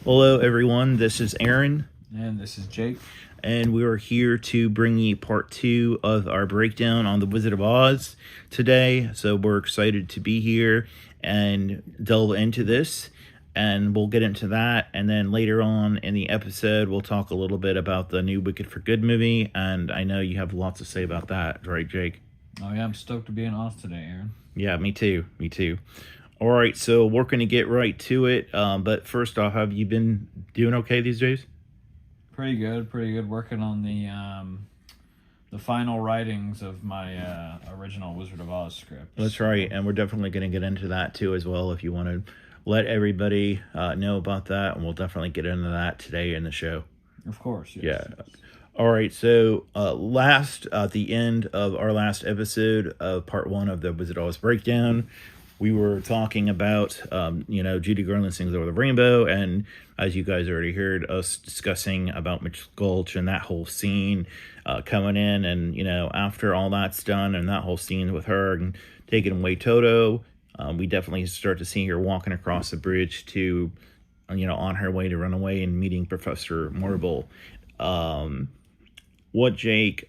Hello, everyone. This is Aaron. And this is Jake. And we are here to bring you part 2 of our breakdown on The Wizard of Oz today. So we're excited to be here and delve into this. And we'll get into that. And then later on in the episode, we'll talk a little bit about the new Wicked for Good movie. And I know you have lots to say about that, right, Jake? Oh, yeah. I'm stoked to be in Oz today, Aaron. Yeah, me too. Me too. All right, so we're going to get right to it. But first off, have you been doing okay these days? Pretty good. Working on the final writings of my original Wizard of Oz script. That's right, and we're definitely going to get into that too as well if you want to let everybody know about that, and we'll definitely get into that today in the show. Of course, yes. Yeah. All right, so at the end of our last episode of part 1 of the Wizard of Oz breakdown, we were talking about, Judy Garland Sings Over the Rainbow, and as you guys already heard, us discussing about Mitch Gulch and that whole scene coming in, and, after all that's done and that whole scene with her and taking away Toto, we definitely start to see her walking across the bridge to, on her way to run away and meeting Professor Marvel. Jake,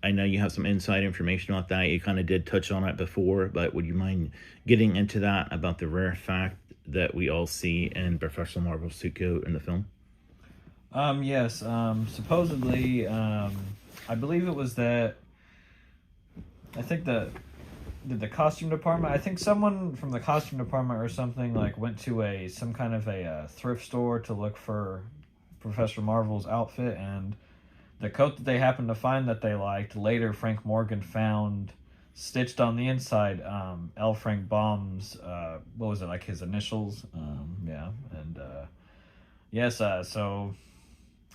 I know you have some inside information about that. You kind of did touch on it before, but would you mind getting into that about the rare fact that we all see in Professor Marvel's suit coat in the film? Yes. Supposedly, I believe it was that. I think the costume department. I think someone from the costume department or something went to some kind of a thrift store to look for Professor Marvel's outfit, and the coat that they happened to find that they liked, later Frank Morgan found stitched on the inside L. Frank Baum's, his initials? So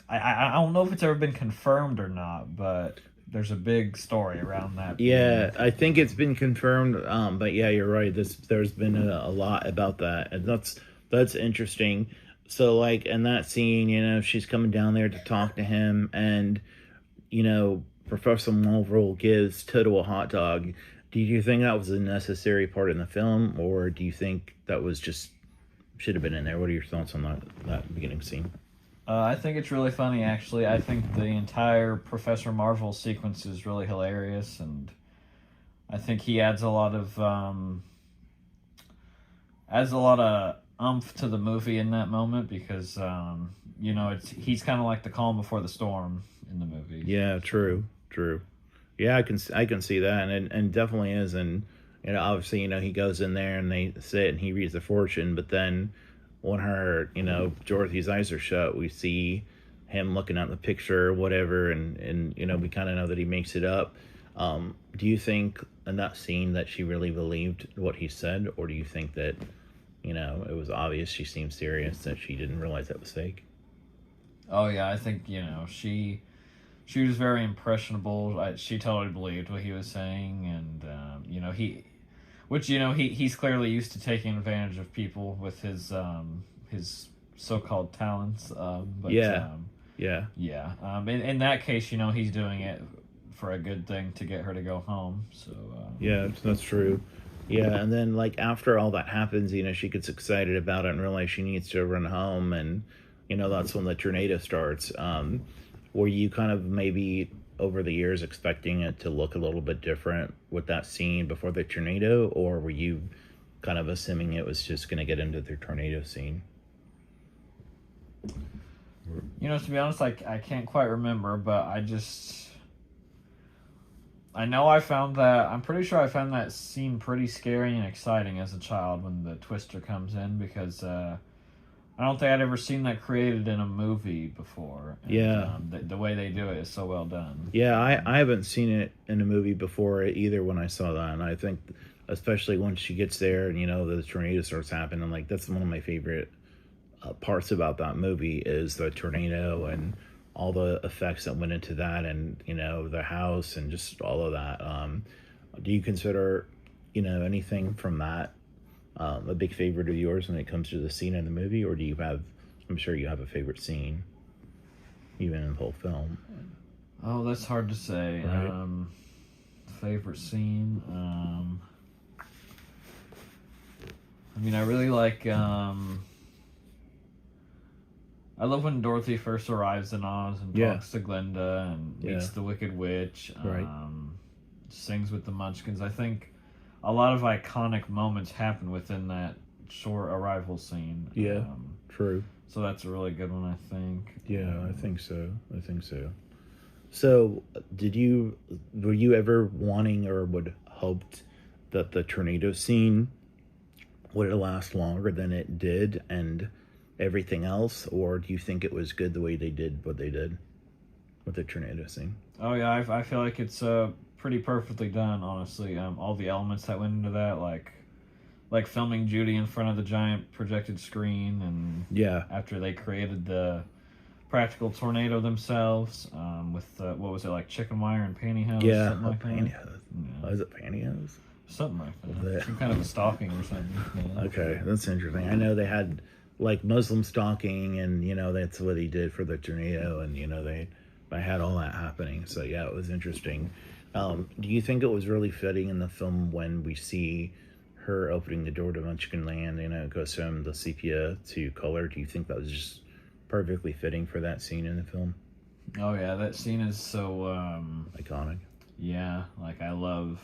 I don't know if it's ever been confirmed or not, but there's a big story around that. Yeah, I think it's been confirmed, but yeah, you're right. There's been a lot about that, and that's interesting. So, in that scene, she's coming down there to talk to him, and, Professor Marvel gives Toto a hot dog. Do you think that was a necessary part in the film, or do you think that was just should have been in there? What are your thoughts on that beginning scene? I think it's really funny, actually. I think the entire Professor Marvel sequence is really hilarious, and I think he adds a lot of umph to the movie in that moment, because he's kind of like the calm before the storm in the movie. Yeah, true. Yeah, I can see that, and definitely is, and obviously he goes in there and they sit and he reads the fortune, but then when her Dorothy's eyes are shut, we see him looking at the picture or whatever, and we kind of know that he makes it up. Do you think in that scene that she really believed what he said, or do you think that it was obvious she seemed serious, that she didn't realize that was fake? Oh, yeah, I think, she was very impressionable. She totally believed what he was saying, and, he's clearly used to taking advantage of people with his so-called talents. In that case, he's doing it for a good thing to get her to go home, so... Yeah, that's true. Yeah, and then, after all that happens, she gets excited about it and realizes she needs to run home, and, that's when the tornado starts. Were you kind of maybe, over the years, expecting it to look a little bit different with that scene before the tornado, or were you kind of assuming it was just going to get into the tornado scene? To be honest, I can't quite remember, but I'm pretty sure I found that scene pretty scary and exciting as a child when the twister comes in, because I don't think I'd ever seen that created in a movie before. And, yeah. The way they do it is so well done. Yeah, I haven't seen it in a movie before either when I saw that, and I think especially once she gets there and, the tornado starts happening, that's one of my favorite parts about that movie is the tornado and all the effects that went into that, and the house and just all of that. Do you consider anything from that a big favorite of yours when it comes to the scene in the movie, or do you have, I'm sure you have a favorite scene even in the whole film? Oh, that's hard to say. Right. Favorite scene, I really like I love when Dorothy first arrives in Oz and Yeah. talks to Glinda and meets Yeah. the Wicked Witch. Right. Sings with the Munchkins. I think a lot of iconic moments happen within that short arrival scene. Yeah. True. So that's a really good one, I think. Yeah, I think so. So, were you ever wanting or would hoped that the tornado scene would last longer than it did and everything else, or do you think it was good the way they did what they did with the tornado scene? Oh yeah, I feel like it's pretty perfectly done, honestly. All the elements that went into that, like filming Judy in front of the giant projected screen, and Yeah. after they created the practical tornado themselves, with what was it, like chicken wire and pantyhose? Yeah, Something like that. pantyhose. Yeah. Oh, is it pantyhose? Something like Was that. it? Some kind of a stocking or something. Yeah. Okay, that's interesting. I know they had like Muslim stalking, and that's what he did for the tornado, and they had all that happening. So yeah, it was interesting. Do you think it was really fitting in the film when we see her opening the door to Munchkin Land? It goes from the sepia to color. Do you think that was just perfectly fitting for that scene in the film? Oh yeah, that scene is so Iconic. yeah. Like I love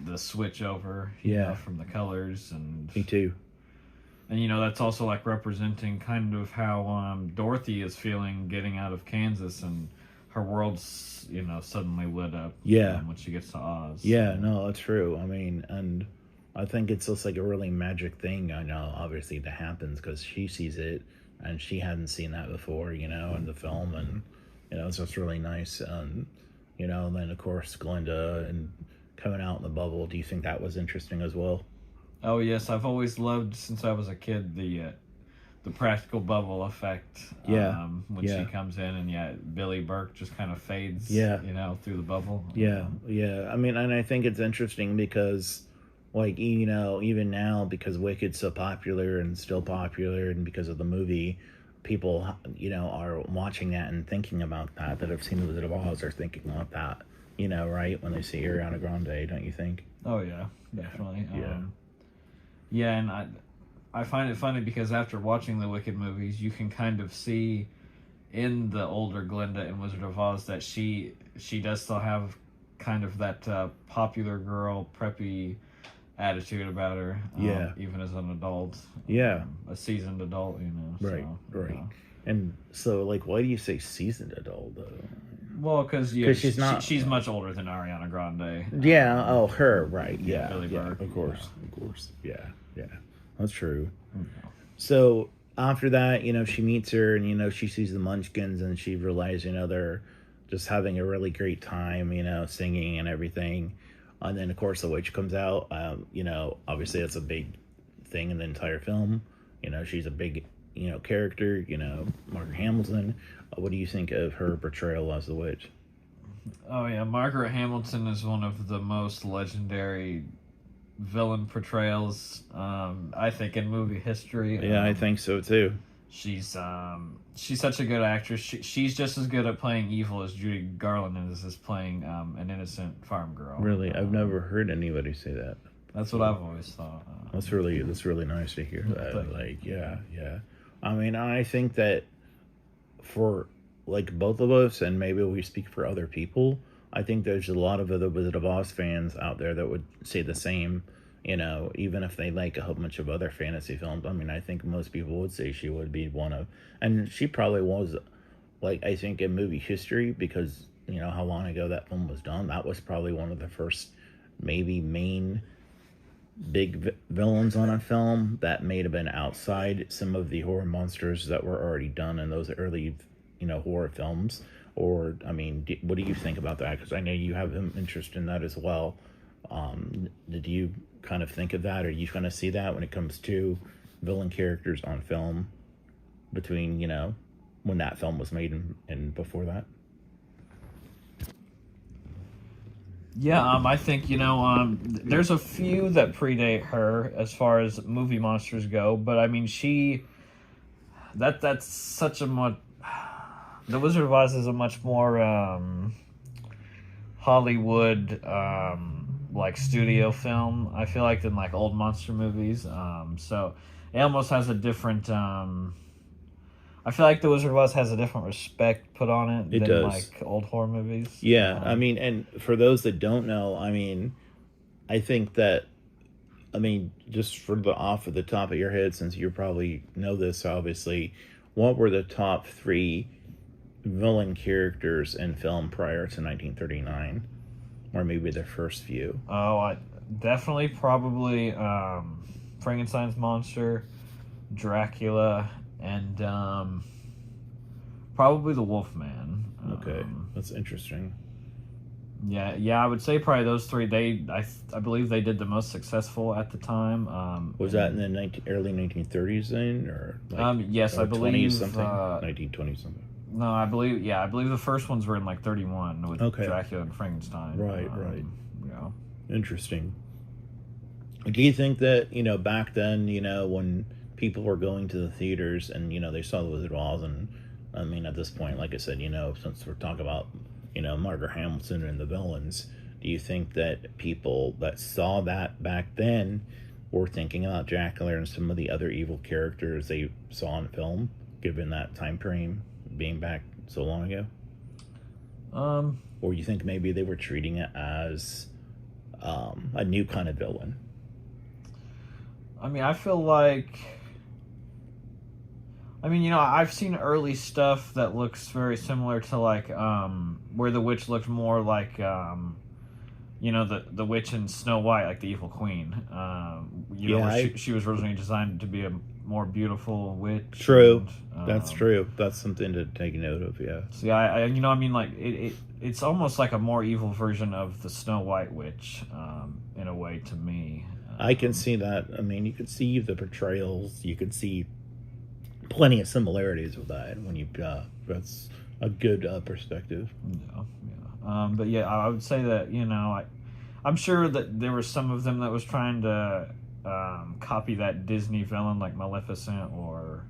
the switch over. Yeah. From the colors and. Me too. And that's also like representing kind of how Dorothy is feeling getting out of Kansas, and her world's suddenly lit up. Yeah. When she gets to Oz. Yeah, no, that's true. I mean, and I think it's just like a really magic thing. I know, obviously, that happens because she sees it, and she hadn't seen that before, in the film, and it's just really nice. And then of course Glinda and coming out in the bubble. Do you think that was interesting as well? Oh yes, I've always loved since I was a kid the practical bubble effect. Yeah. When she comes in and Billy Burke just kind of fades. Yeah. Through the bubble. Yeah, yeah. I mean, and I think it's interesting because, like, even now, because Wicked's so popular and still popular, and because of the movie, people, are watching that and thinking about that have seen The Wizard of Oz are thinking about that, right? When they see Ariana Grande, don't you think? Oh yeah, definitely. Yeah. Yeah, and I find it funny because after watching the Wicked movies, you can kind of see in the older Glinda in Wizard of Oz that she does still have kind of that popular girl, preppy attitude about her. Yeah. Even as an adult. Yeah. A seasoned adult, Right, so, right. And so, like, why do you say seasoned adult, though? Well, because she's not. She's much older than Ariana Grande. Yeah. Oh, her. Right. Yeah. Billy Yeah. Burke, Of course. Of course. Yeah. Yeah. That's true. Mm-hmm. So after that, she meets her, and she sees the Munchkins, and she realizes, they're just having a really great time, singing and everything. And then of course the witch comes out. Obviously that's a big thing in the entire film. She's a big character. Margaret Hamilton. What do you think of her portrayal as the witch? Oh yeah, Margaret Hamilton is one of the most legendary villain portrayals, I think, in movie history. Yeah, I think so too. She's such a good actress. She's just as good at playing evil as Judy Garland is playing an innocent farm girl. Really, I've never heard anybody say that. That's what I've always thought. That's really nice to hear that. Thank you. Like, yeah. I mean, I think that for like both of us, and maybe we speak for other people, I think there's a lot of other Wizard of Oz fans out there that would say the same. Even if they like a whole bunch of other fantasy films. I mean, I think most people would say she would be one of, and she probably was, like, I think in movie history, because how long ago that film was done. That was probably one of the first, maybe main big villains on a film that may have been outside some of the horror monsters that were already done in those early horror films. Or I mean, what do you think about that? Because I know you have an interest in that as well. Did you kind of think of that, or you kind of see that when it comes to villain characters on film between when that film was made and before that? Yeah, I think there's a few that predate her as far as movie monsters go, but I mean that's such a much. The Wizard of Oz is a much more Hollywood like studio film, I feel like, than like old monster movies. So it almost has a different I feel like The Wizard of Oz has a different respect put on it It than does. like old horror movies. Yeah, I mean, and for those that don't know, I mean, I think that, I mean, just for the off of the top of your head, since you probably know this, obviously, what were the top 3 villain characters in film prior to 1939, or maybe the first few? Oh, I definitely probably Frankenstein's monster, Dracula, and probably the Wolfman. Okay, that's interesting. Yeah, I would say probably those 3. I believe they did the most successful at the time. Was that in the early 1930s then, or yes, or I believe 20 something, 1920 something? No, I believe the first ones were in like 31 with Okay. Dracula and Frankenstein. Right. Yeah. Interesting. Do you think that, back then, when people were going to the theaters and, they saw The Wizard of Oz, and, I mean, at this point, like I said, since we're talking about, Margaret Hamilton and the villains, do you think that people that saw that back then were thinking about Dracula and some of the other evil characters they saw in film, given that time frame being back so long ago? Or you think maybe they were treating it as a new kind of villain? I mean, I feel like... I mean, I've seen early stuff that looks very similar to, like, where the witch looked more like, the witch in Snow White, like the evil queen. She was originally designed to be a more beautiful witch. True. And, that's true. That's something to take note of, yeah. So, yeah, it's almost like a more evil version of the Snow White witch, in a way, to me. I can see that. I mean, you could see the portrayals. You could see plenty of similarities with that when you that's a good perspective. Yeah. But yeah, I would say that I'm sure that there were some of them that was trying to copy that Disney villain like Maleficent or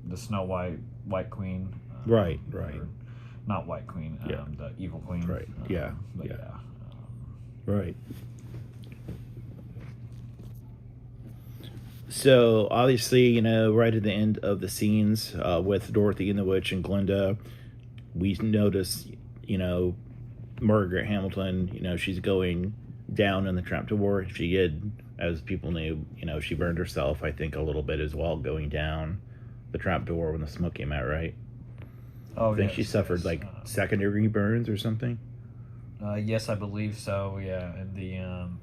the Snow White Queen. Right. Not White Queen. The Evil Queen. Right. Yeah. Right. So obviously, right at the end of the scenes with Dorothy and the Witch and Glinda, we notice, Margaret Hamilton, she's going down in the trapdoor. She did, as people knew, she burned herself, I think, a little bit as well, going down the trapdoor when the smoke came out, right? Oh, I think she suffered second-degree burns or something. Yes, I believe so. Yeah, and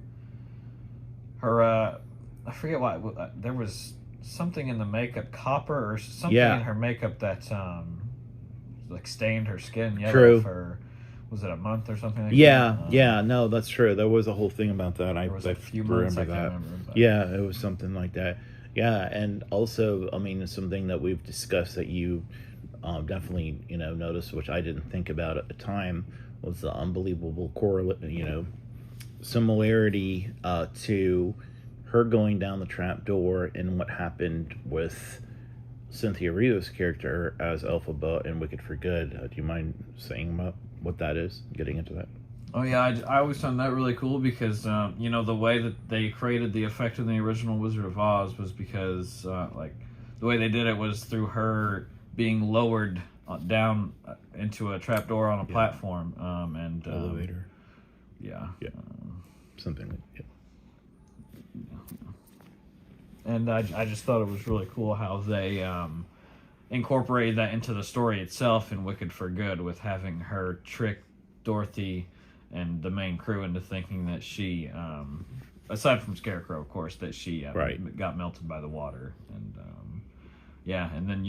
her. I forget why. There was something in the makeup, copper or something in her makeup that stained her skin yellow. True. For, was it a month or something? Yeah. No, that's true. There was a whole thing about that. There was a few months. I can't remember. But. Yeah, it was something like that. Yeah, and also, I mean, something that we've discussed that you definitely noticed, which I didn't think about at the time, was the unbelievable similarity to her going down the trap door and what happened with Cynthia Eviro's character as Elphaba in Wicked for Good. Do you mind saying about what that is? Getting into that. Oh yeah, I always found that really cool because the way that they created the effect in the original Wizard of Oz was because the way they did it was through her being lowered down into a trapdoor on a platform and elevator. Yeah. Something like that. And I just thought it was really cool how they incorporated that into the story itself in Wicked for Good, with having her trick Dorothy and the main crew into thinking that she, aside from Scacrerow, of course, that she got melted by the water. And and then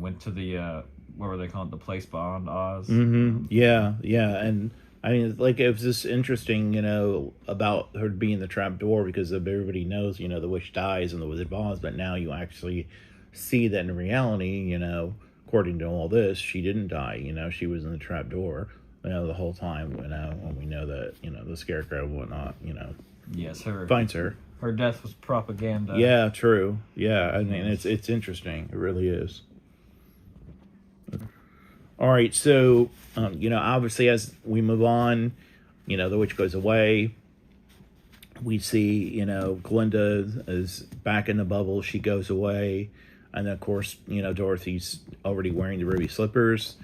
went to the what were they called, the place beyond Oz. Mm-hmm. Yeah, and I mean, it was just interesting, about her being the trap door, because everybody knows, the witch dies in the Wizard of Oz, but now you actually see that in reality, according to all this, she didn't die. She was in the trap door, the whole time. And we know that, the Scarecrow and whatnot, yes, finds her. Her death was propaganda. Yeah, true. Yeah, I mean, it's interesting. It really is. All right, so, obviously as we move on, the witch goes away. We see, Glinda is back in the bubble. She goes away. And of course, Dorothy's already wearing the ruby slippers,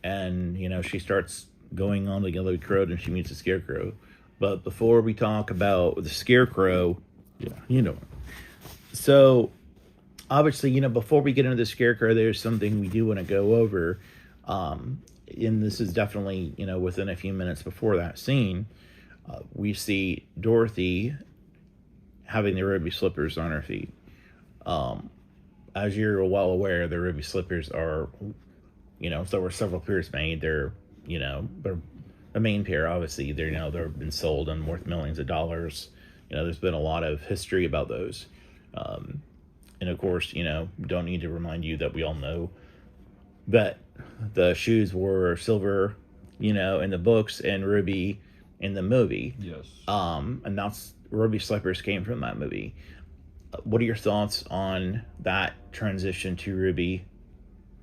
and she starts going on the Yellow Brick Road, and she meets the Scarecrow. But before we talk about the Scarecrow, yeah. So obviously, before we get into the Scarecrow, there's something we do want to go over. And this is definitely, within a few minutes before that scene, we see Dorothy having the ruby slippers on her feet. As you're well aware, the ruby slippers are, there were several pairs made. They're the main pair, obviously. They've been sold and worth millions of dollars. There's been a lot of history about those. And of course, don't need to remind you that we all know that the shoes were silver, in the books, and ruby in the movie. Yes. And that's ruby slippers came from that movie. What are your thoughts on that transition to ruby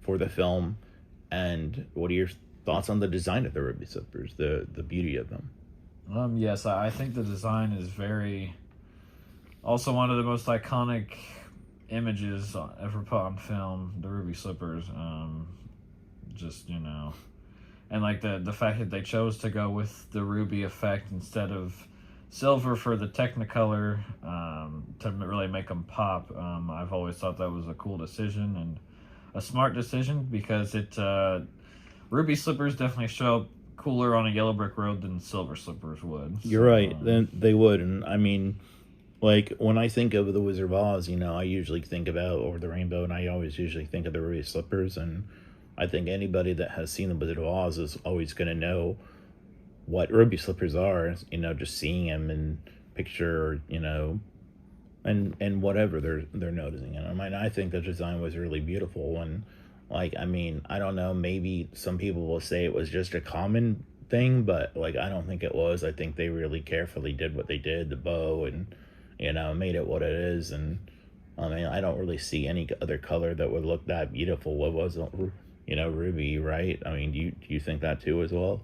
for the film, and what are your thoughts on the design of the ruby slippers, the beauty of them? Yes, I think the design is also one of the most iconic images ever put on film, the ruby slippers. And like the fact that they chose to go with the ruby effect instead of silver for the Technicolor, to really make them pop. I've always thought that was a cool decision and a smart decision, because ruby slippers definitely show up cooler on a yellow brick road than silver slippers would. You're right. Then they would. And I mean, like, when I think of the Wizard of Oz, I usually think about Over the Rainbow, and I always usually think of the ruby slippers. And I think anybody that has seen the Wizard of Oz is always going to know what ruby slippers are, just seeing them in picture, and whatever they're noticing. And I think the design was really beautiful. And I don't know, maybe some people will say it was just a common thing, but I don't think it was. I think they really carefully did what they did, the bow, and made it what it is. And I don't really see any other color that would look that beautiful. What wasn't, ruby, right? Do you think that too as well?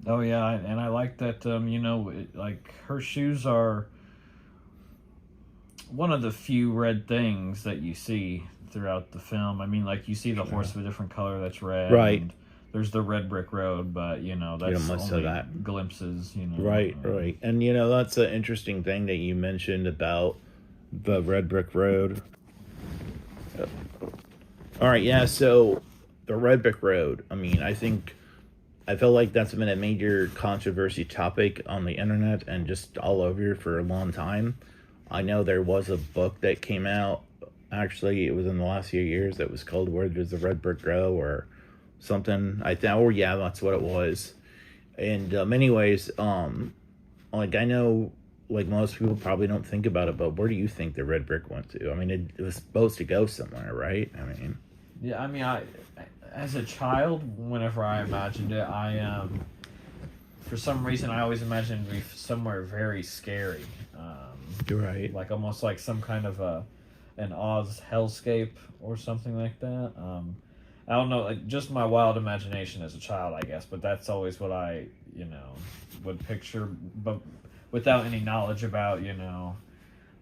Oh yeah, and I like that. Her shoes are one of the few red things that you see throughout the film. You see the horse of a different color that's red, right? And there's the red brick road, but that's only that. Glimpses. Right. And that's an interesting thing that you mentioned about the red brick road. All right, yeah. So the red brick road. I feel like that's been a major controversy topic on the internet and just all over for a long time. I know there was a book that came out. Actually, it was in the last few years that was called "Where Does the Red Brick Grow?" or something. That's what it was. And anyways, I know, most people probably don't think about it, but where do you think the red brick went to? It was supposed to go somewhere, right? Yeah, as a child, whenever I imagined it, for some reason, I always imagined it to be somewhere very scary. You're right. Almost like some kind of an Oz hellscape or something like that. I don't know, just my wild imagination as a child, I guess, but that's always what I, would picture, but without any knowledge about,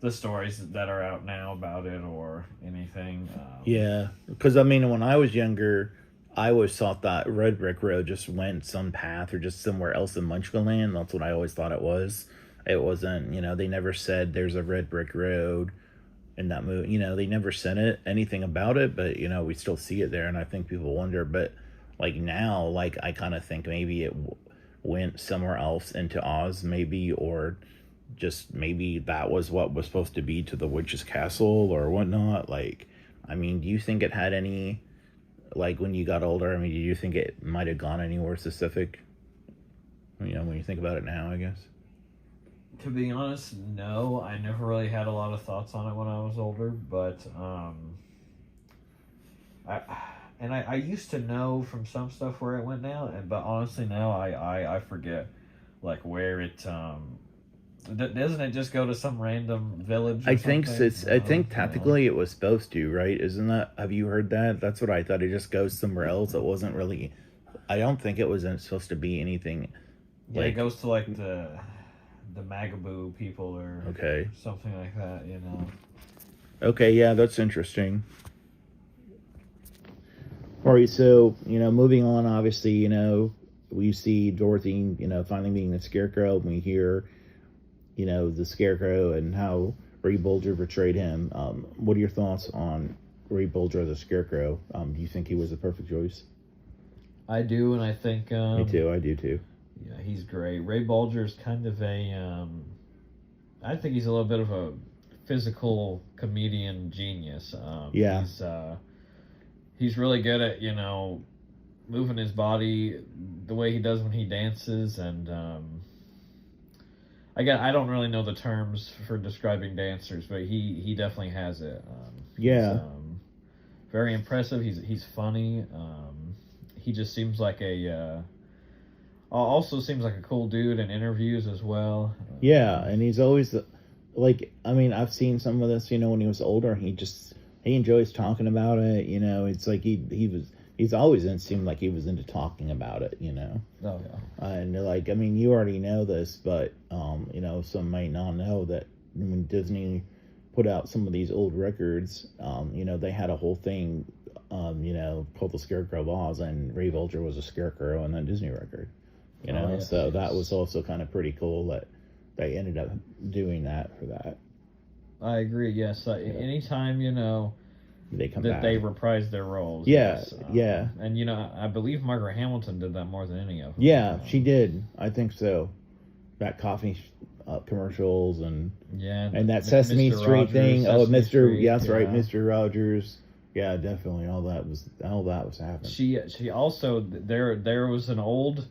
the stories that are out now about it or anything. Yeah, because when I was younger, I always thought that Red Brick Road just went some path or just somewhere else in Munchkinland. That's what I always thought it was. It wasn't, they never said there's a Red Brick Road in that movie. They never said anything about it, but, we still see it there, and I think people wonder. But, now, I kind of think maybe it went somewhere else into Oz, maybe, or just maybe that was what was supposed to be to the witch's castle or whatnot. Do you think it had any, when you got older, do you think it might have gone anywhere specific? When you think about it now, I guess. To be honest, no. I never really had a lot of thoughts on it when I was older, but I used to know from some stuff where it went now, but honestly now I forget where it doesn't it just go to some random village? I think technically it was supposed to, right? Isn't that? Have you heard that? That's what I thought. It just goes somewhere else. It wasn't really. I don't think it was supposed to be anything. Yeah, it goes to the Magaboo people or okay, something like that. Okay, yeah, that's interesting. All right, so, moving on, obviously, we see Dorothy, finally being the Scarecrow, and we hear, the Scarecrow and how Ray Bolger portrayed him. What are your thoughts on Ray Bolger as a Scarecrow? Do you think he was a perfect choice? I do, and I think... Me too, I do too. Yeah, he's great. Ray Bolger is kind of I think he's a little bit of a physical comedian genius. Yeah. He's really good at, moving his body the way he does when he dances, and I don't really know the terms for describing dancers, but he definitely has it. Yeah. He's, very impressive. He's funny. He just seems like also seems like a cool dude in interviews as well. Yeah, and he's always I've seen some of this, when he was older. He enjoys talking about it. It's like he's always seemed like he was into talking about it. Oh yeah. And you already know this, but some might not know that when Disney put out some of these old records, they had a whole thing, called the Scarecrow Laws, and Ray Bolger was a Scarecrow on that Disney record. Yes, so that was also kind of pretty cool that they ended up doing that for that. I agree. Yes, anytime They come that back. they reprise their roles. Yeah, yes. yeah. And I believe Margaret Hamilton did that more than any of them. Yeah, she did. I think so. That coffee commercials and that Sesame Mr. Street Rogers, thing. Sesame Street, Yeah, that's right, yeah. Mr. Rogers. Yeah, definitely. All that was happening. She also there was an old,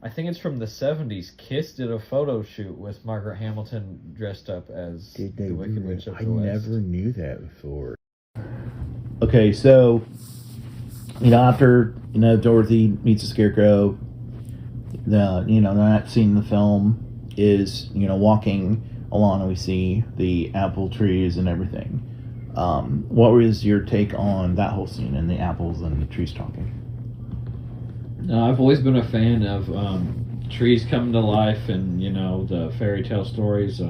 I think it's from the 70s. Kiss did a photo shoot with Margaret Hamilton dressed up as the Wicked Witch of the West. I never knew that before. Okay, so after Dorothy meets a Scarecrow, the that scene in the film is walking along and we see the apple trees and everything. What was your take on that whole scene and the apples and the trees talking? I've always been a fan of trees coming to life, and the fairy tale stories.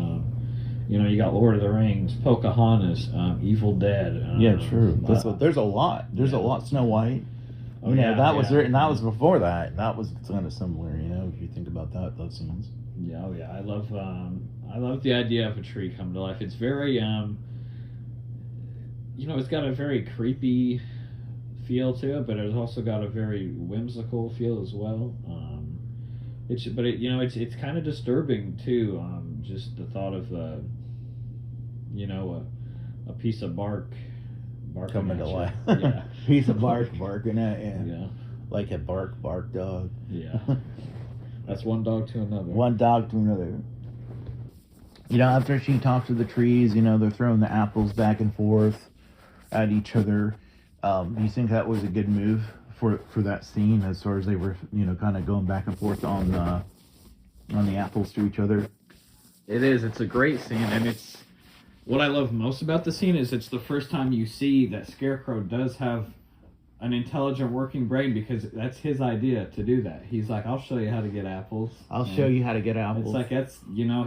You got Lord of the Rings, Pocahontas, Evil Dead. Yeah, true. There's a lot. There's a lot. Snow White. That was written. That was before that. That was kind of similar. If you think about those scenes. Yeah, I love the idea of a tree coming to life. It's very it's got a very creepy feel to it, but it's also got a very whimsical feel as well. It's kind of disturbing too. Just the thought of a piece of bark coming to life. Yeah, piece of bark barking at you. Yeah, like a bark dog. Yeah, that's one dog to another. One dog to another. After she talks to the trees, they're throwing the apples back and forth at each other. Do you think that was a good move for that scene, as far as they were, kind of going back and forth on the apples to each other? It is. It's a great scene, and it's what I love most about the scene is it's the first time you see that Scarecrow does have an intelligent working brain, because that's his idea to do that. He's like, I'll show you how to get apples. I'll show you how to get apples. It's like, that's,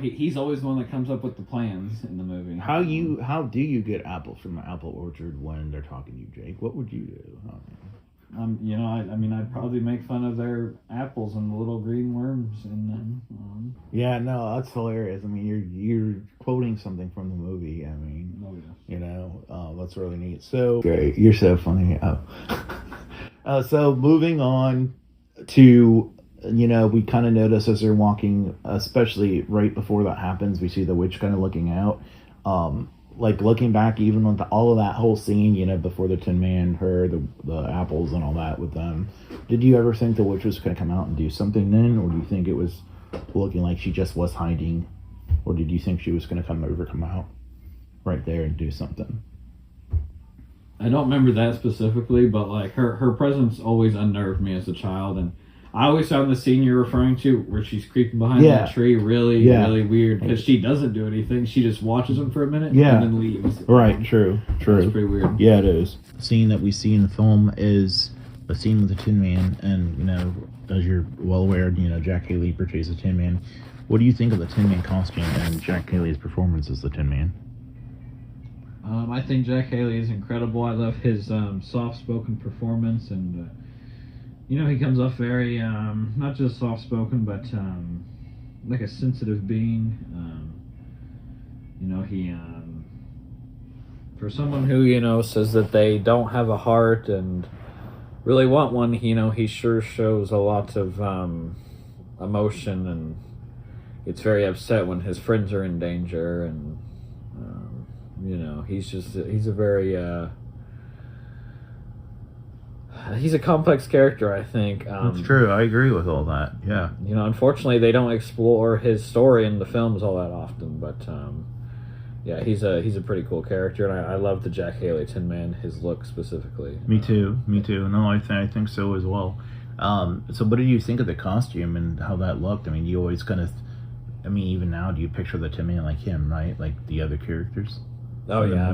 he's always the one that comes up with the plans in the movie. How do you get apples from an apple orchard when they're talking to you, Jake? What would you do? I'd probably make fun of their apples and the little green worms in them. Yeah, no, that's hilarious. You're quoting something from the movie. That's really neat. So great, you're so funny. So moving on to, we kind of notice as they're walking, especially right before that happens, we see the witch kind of looking out. Looking back, even with all of that whole scene, before the Tin Man, her, the apples and all that with them, did you ever think the witch was going to come out and do something then? Or do you think it was looking like she just was hiding? Or did you think she was going to come out right there and do something? I don't remember that specifically, but her presence always unnerved me as a child, and I always found the scene you're referring to, where she's creeping behind that tree, really weird, because she doesn't do anything. She just watches him for a minute and then leaves. Right, true. That's pretty weird. Yeah, it is. The scene that we see in the film is a scene with the Tin Man, and, as you're well aware, Jack Haley portrays the Tin Man. What do you think of the Tin Man costume and Jack Haley's performance as the Tin Man? I think Jack Haley is incredible. I love his soft-spoken performance, and he comes off very not just soft-spoken, but like a sensitive being. He for someone who says that they don't have a heart and really want one, he sure shows a lot of emotion, and gets very upset when his friends are in danger, and he's a very he's a complex character, I think. That's true. I agree with all that. Yeah. Unfortunately, they don't explore his story in the films all that often, but yeah, he's a pretty cool character, and I love the Jack Haley Tin Man, his look specifically. Me too. No, I think so as well. So what did you think of the costume and how that looked? I mean, you always kind of, even now, do you picture the Tin Man like him, right? Like the other characters? Oh, yeah.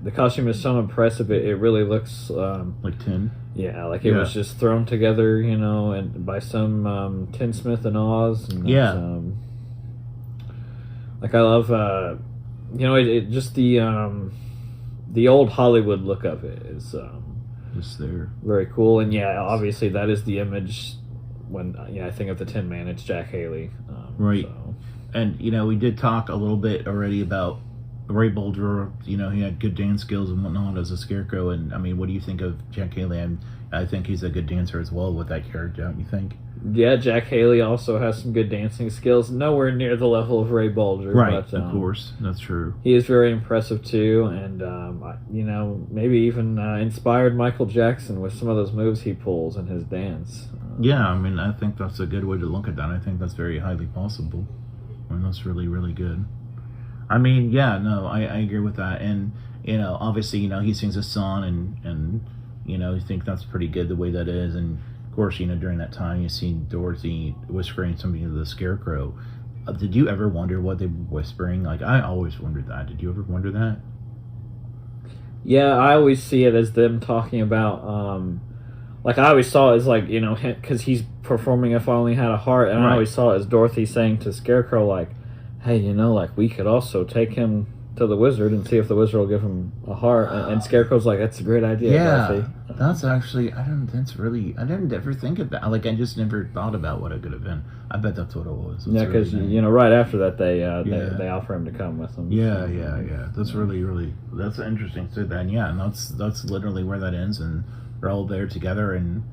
The costume is so impressive. It really looks... like tin? Yeah, like it was just thrown together, and by some tinsmith in Oz. And like, I love, it just the old Hollywood look of it is just there. Very cool. And yeah, obviously that is the image when I think of the Tin Man, it's Jack Haley. Right. So. And, we did talk a little bit already about Ray Bolger. He had good dance skills and whatnot as a Scarecrow. And, what do you think of Jack Haley? I think he's a good dancer as well with that character, don't you think? Yeah, Jack Haley also has some good dancing skills. Nowhere near the level of Ray Bolger. Right, but, of course. That's true. He is very impressive, too. And, maybe even inspired Michael Jackson with some of those moves he pulls in his dance. Yeah, I think that's a good way to look at that. I think that's very highly possible. That's really, really good. I agree with that. And, obviously, he sings a song and you think that's pretty good the way that is. And, of course, during that time, you see Dorothy whispering something to the Scarecrow. Did you ever wonder what they were whispering? Like, I always wondered that. Did you ever wonder that? Yeah, I always see it as them talking about, I always saw it as, because he's performing If I Only Had a Heart, and right. I always saw it as Dorothy saying to Scarecrow, hey, we could also take him to the wizard and see if the wizard will give him a heart. And Scarecrow's that's a great idea, Dorothy. That's actually, I didn't ever think of that. I just never thought about what it could have been. I bet that's what it was. That's because, right after that, they offer him to come with them. Yeah. That's really, that's interesting. So then, and that's literally where that ends, and they're all there together, and,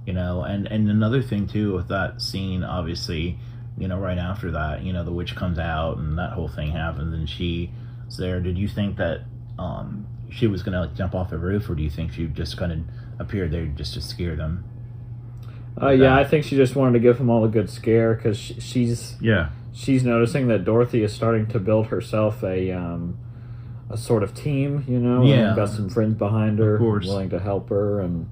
and another thing, too, with that scene, obviously, right after that, the witch comes out, and that whole thing happens, and she's there. Did you think that she was going to jump off the roof, or do you think she just kind of appeared there just to scare them? I think she just wanted to give them all a good scare, because she's noticing that Dorothy is starting to build herself a sort of team, and got some friends behind her willing to help her, and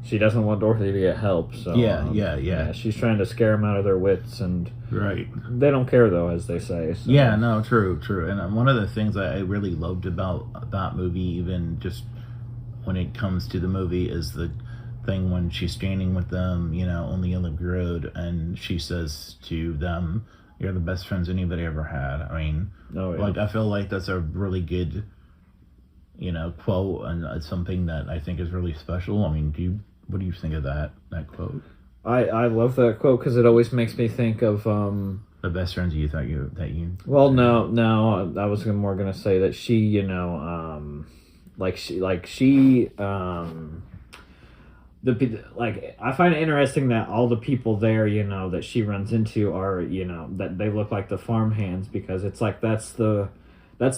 she doesn't want Dorothy to get help. So yeah, she's trying to scare them out of their wits, and right, they don't care though, as they say. So. Yeah, no, true. And one of the things I really loved about that movie, even just when it comes to the movie, is the thing when she's standing with them, on the Olympic Road, and she says to them, "You're the best friends anybody ever had." I feel like that's a really good, quote, and it's something that I think is really special. What do you think of that quote? I love that quote because it always makes me think of the best friends you thought you. Well, no, I was more gonna say that she, I find it interesting that all the people there, that she runs into are, that they look like the farmhands, because it's that's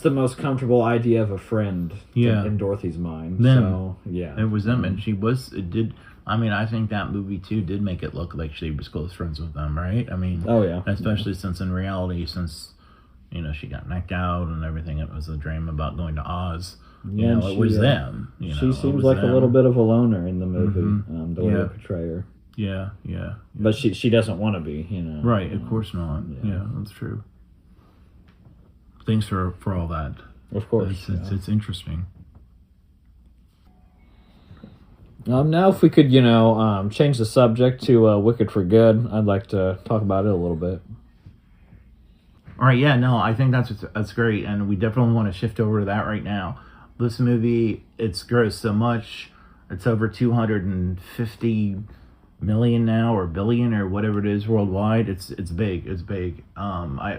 the most comfortable idea of a friend in Dorothy's mind. So, yeah. It was them, and I think that movie, too, did make it look like she was close friends with them, right? Oh, yeah. Especially since in reality, she got knocked out and everything, it was a dream about going to Oz. Yeah, it was them. She seems like them. A little bit of a loner in the movie, the way they portray her. Yeah. But she doesn't want to be, Right, of course not. Yeah, that's true. Thanks for all that. Of course. It's interesting. Now, if we could, change the subject to Wicked for Good, I'd like to talk about it a little bit. All right, yeah, no, I think that's great, and we definitely want to shift over to that right now. This movie, it's grossed so much. It's over 250 million now, or billion, or whatever it is worldwide. It's big. It's big.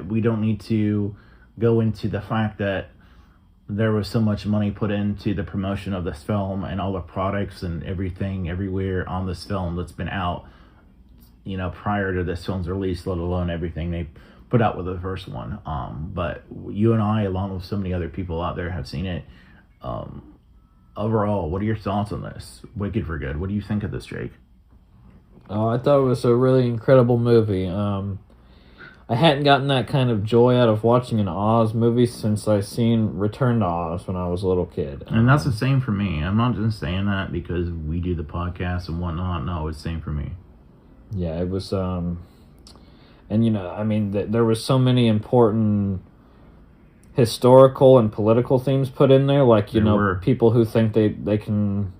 We don't need to go into the fact that there was so much money put into the promotion of this film and all the products and everything everywhere on this film that's been out, prior to this film's release, let alone everything they put out with the first one. But you and I, along with so many other people out there, have seen it. Overall, what are your thoughts on this? Wicked for Good. What do you think of this, Jake? Oh, I thought it was a really incredible movie. I hadn't gotten that kind of joy out of watching an Oz movie since I seen Return to Oz when I was a little kid. And that's the same for me. I'm not just saying that because we do the podcast and whatnot. No, it's the same for me. Yeah, it was, and there was so many important historical and political themes put in there, like, people who think they can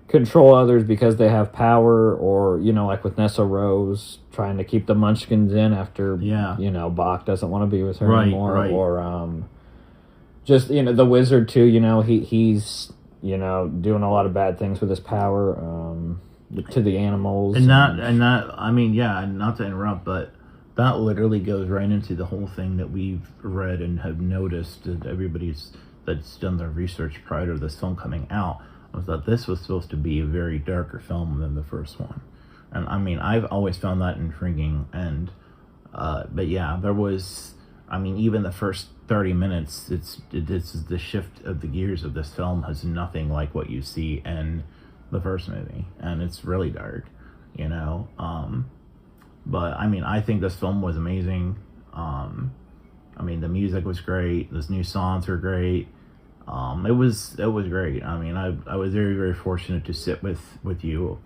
control others because they have power, or, like with Nessa Rose trying to keep the Munchkins in after, Bach doesn't want to be with her anymore, right. Or, just, the wizard too, he's, doing a lot of bad things with his power, to the animals. And not to interrupt, but that literally goes right into the whole thing that we've read and have noticed that that's done their research prior to this film coming out, was that this was supposed to be a very darker film than the first one. And I've always found that intriguing. And but yeah, there was, even the first 30 minutes, this is the shift of the gears of this film has nothing like what you see in the first movie, and it's really dark, but I think this film was amazing. The music was great. Those new songs were great. It was great. I was very, very fortunate to sit with you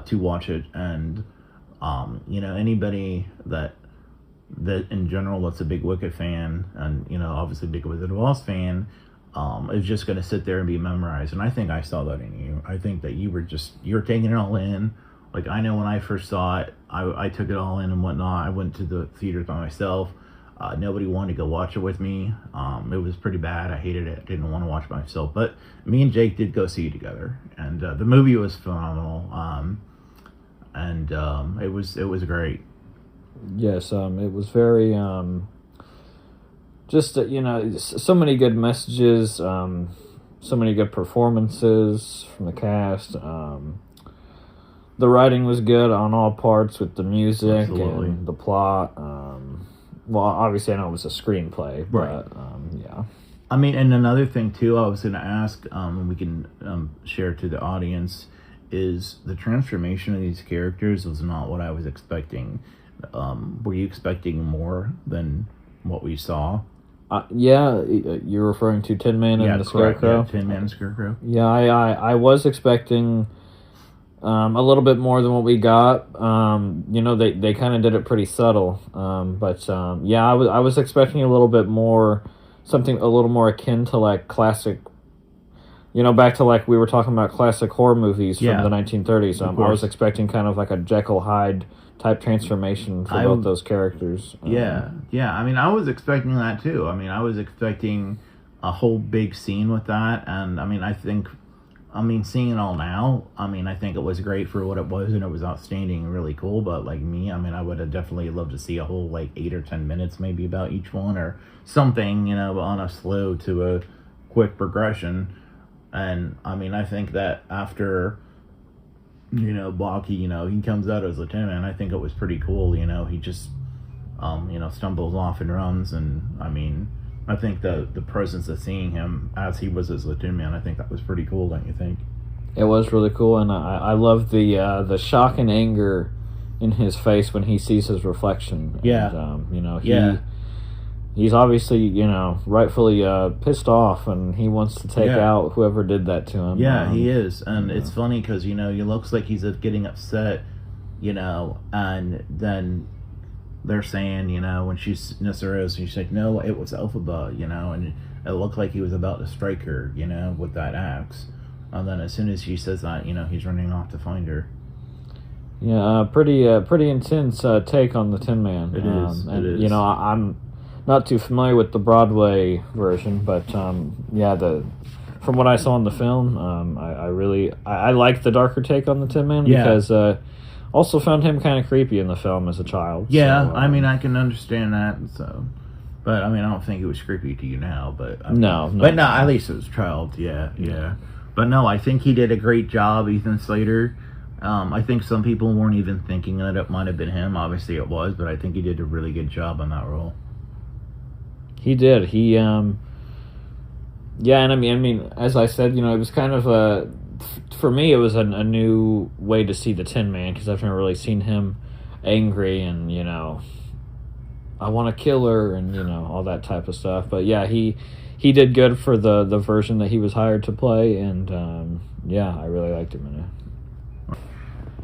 to watch it, and anybody that in general that's a big Wicked fan, and obviously big Wizard of Oz fan, is just going to sit there and be memorized. And I think I saw that in you. I think that you were taking it all in. Like, I know when I first saw it, I took it all in and whatnot. I went to the theaters by myself. Nobody wanted to go watch it with me. It was pretty bad. I hated it. Didn't want to watch it by myself. But me and Jake did go see it together, and the movie was phenomenal. It was great. Yes, it was very just so many good messages, so many good performances from the cast. The writing was good on all parts with the music. Absolutely. And the plot. Well, obviously I know it was a screenplay, right? But yeah. And another thing too, I was going to ask, and we can share to the audience, is the transformation of these characters was not what I was expecting. Were you expecting more than what we saw? Yeah, you're referring to Tin Man and the Scarecrow? Yeah, Tin Man and Scarecrow. Yeah, I was expecting a little bit more than what we got. They kind of did it pretty subtle. But I was expecting a little bit more, something a little more akin to like classic, back to like we were talking about classic horror movies from the 1930s. I was expecting kind of like a Jekyll Hyde type transformation for both those characters. Yeah. I was expecting that too. I was expecting a whole big scene with that, and I think, seeing it all now, I think it was great for what it was, and it was outstanding and really cool. But like me, I would have definitely loved to see a whole like 8 or 10 minutes maybe about each one or something, on a slow to a quick progression. And I think that after Blocky, he comes out as the Tin Man, I think it was pretty cool. He just stumbles off and runs, and I think the presence of seeing him as he was as the Tin Man, I think that was pretty cool, don't you think? It was really cool, and I love the shock and anger in his face when he sees his reflection. Yeah. And, he's obviously, rightfully pissed off, and he wants to take out whoever did that to him. Yeah, he is. And it's funny because, he looks like he's getting upset, and then they're saying, when she's Nessa, she's like, no, it was Elphaba, and it looked like he was about to strike her, with that axe. And then as soon as she says that, he's running off to find her. Yeah, pretty intense take on the Tin Man. It is. And, not too familiar with the Broadway version, but yeah, from what I saw in the film, I liked the darker take on the Tin Man because also found him kind of creepy in the film as a child. Yeah, so, I mean, I can understand that. So, but I mean, I don't think it was creepy to you now. But I mean, no, at least it was a child. Yeah. But no, I think he did a great job, Ethan Slater. I think some people weren't even thinking that it might have been him. Obviously, it was, but I think he did a really good job on that role. He did. He, yeah, and I mean, as I said, it was kind of for me, it was a new way to see the Tin Man because I've never really seen him angry and I want to kill her and all that type of stuff. But yeah, he did good for the version that he was hired to play, and yeah, I really liked him in it.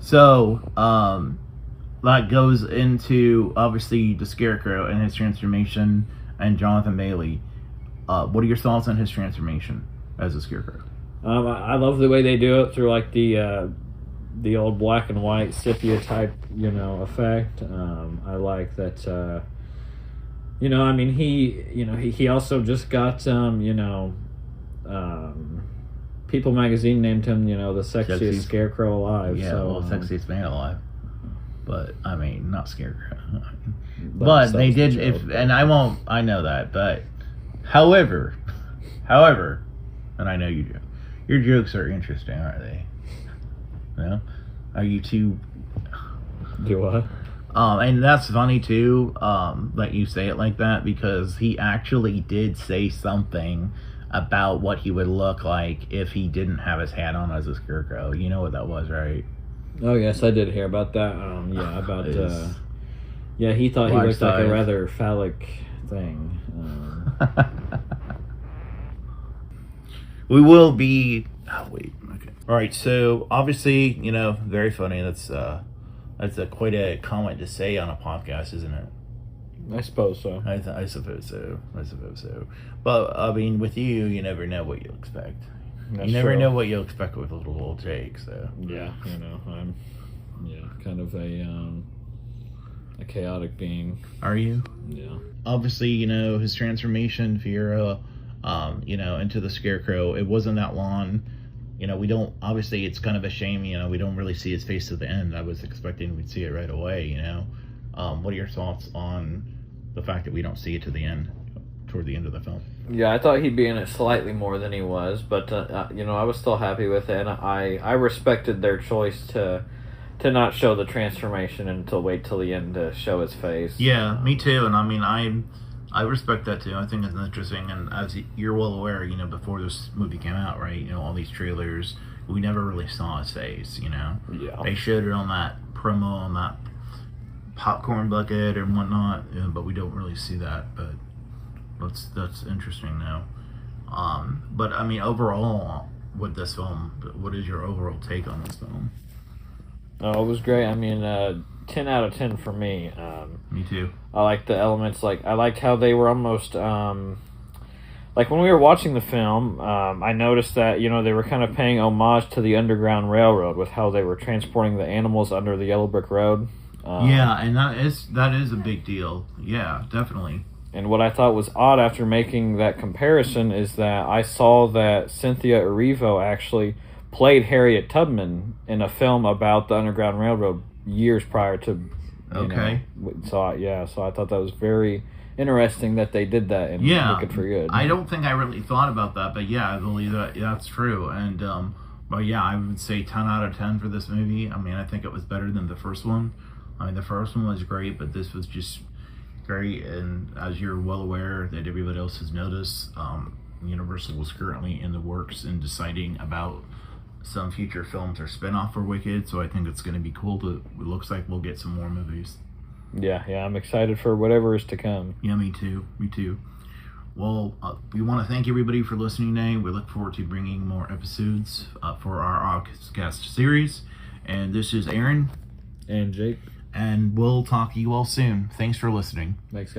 So, that goes into, obviously, the Scarecrow and his transformation, and Jonathan Bailey. What are your thoughts on his transformation as a Scarecrow? I love the way they do it through, like, the old black and white sepia type, effect. I like that, I mean, he also just got, People magazine named him, the sexiest Scarecrow alive. Yeah, so, well, sexiest man alive. But, I mean, not Scarecrow. But they did, I know that, but, however, and I know you do, your jokes are interesting, aren't they? No? Are you too... Do what? And that's funny, too, that you say it like that, because he actually did say something about what he would look like if he didn't have his hat on as a Scarecrow. You know what that was, right? Oh, yes, I did hear about that. Yeah, about... he thought he looked like a rather phallic thing. We will be... Oh, wait. Okay. All right, so, obviously, very funny. That's quite a comment to say on a podcast, isn't it? I suppose so. I suppose so. But, I mean, with you never know what you'll expect. That's you never true. know what you'll expect with a little old Jake, so. Yeah, I'm kind of a chaotic being. Are you? Yeah. Obviously, his transformation, Fiora, into the Scarecrow, it wasn't that long. We don't, obviously, it's kind of a shame, we don't really see his face to the end. I was expecting we'd see it right away, What are your thoughts on the fact that we don't see it to the end, toward the end of the film? Yeah, I thought he'd be in it slightly more than he was, but, I was still happy with it, and I respected their choice to not show the transformation until wait till the end to show his face. Yeah, me too, and I mean, I respect that too. I think it's interesting, and as you're well aware, before this movie came out, right, all these trailers, we never really saw his face, Yeah. They showed it on that promo, on that popcorn bucket and whatnot, but we don't really see that, but that's interesting now. But I mean, overall, with this film, what is your overall take on this film? Oh, it was great. I mean, 10 out of 10 for me. Me too. I liked the elements. Like, I liked how they were almost, like when we were watching the film, I noticed that, they were kind of paying homage to the Underground Railroad with how they were transporting the animals under the yellow brick road. Yeah, and that is a big deal. Yeah, definitely. And what I thought was odd after making that comparison is that I saw that Cynthia Eviro actually played Harriet Tubman in a film about the Underground Railroad years prior to. Okay. So I thought that was very interesting that they did that and Wicked for Good. I don't think I really thought about that, but yeah, I believe that's true. And but yeah, I would say 10 out of 10 for this movie. I mean, I think it was better than the first one. I mean, the first one was great, but this was just great. And as you're well aware that everybody else has noticed, Universal was currently in the works and deciding about some future films or spin-off for Wicked, so I think it's going to be cool. It looks like we'll get some more movies. Yeah, I'm excited for whatever is to come. Yeah, me too. Well, we want to thank everybody for listening today. We look forward to bringing more episodes for our August series. And this is Aaron. And Jake. And we'll talk to you all soon. Thanks for listening. Thanks, guys.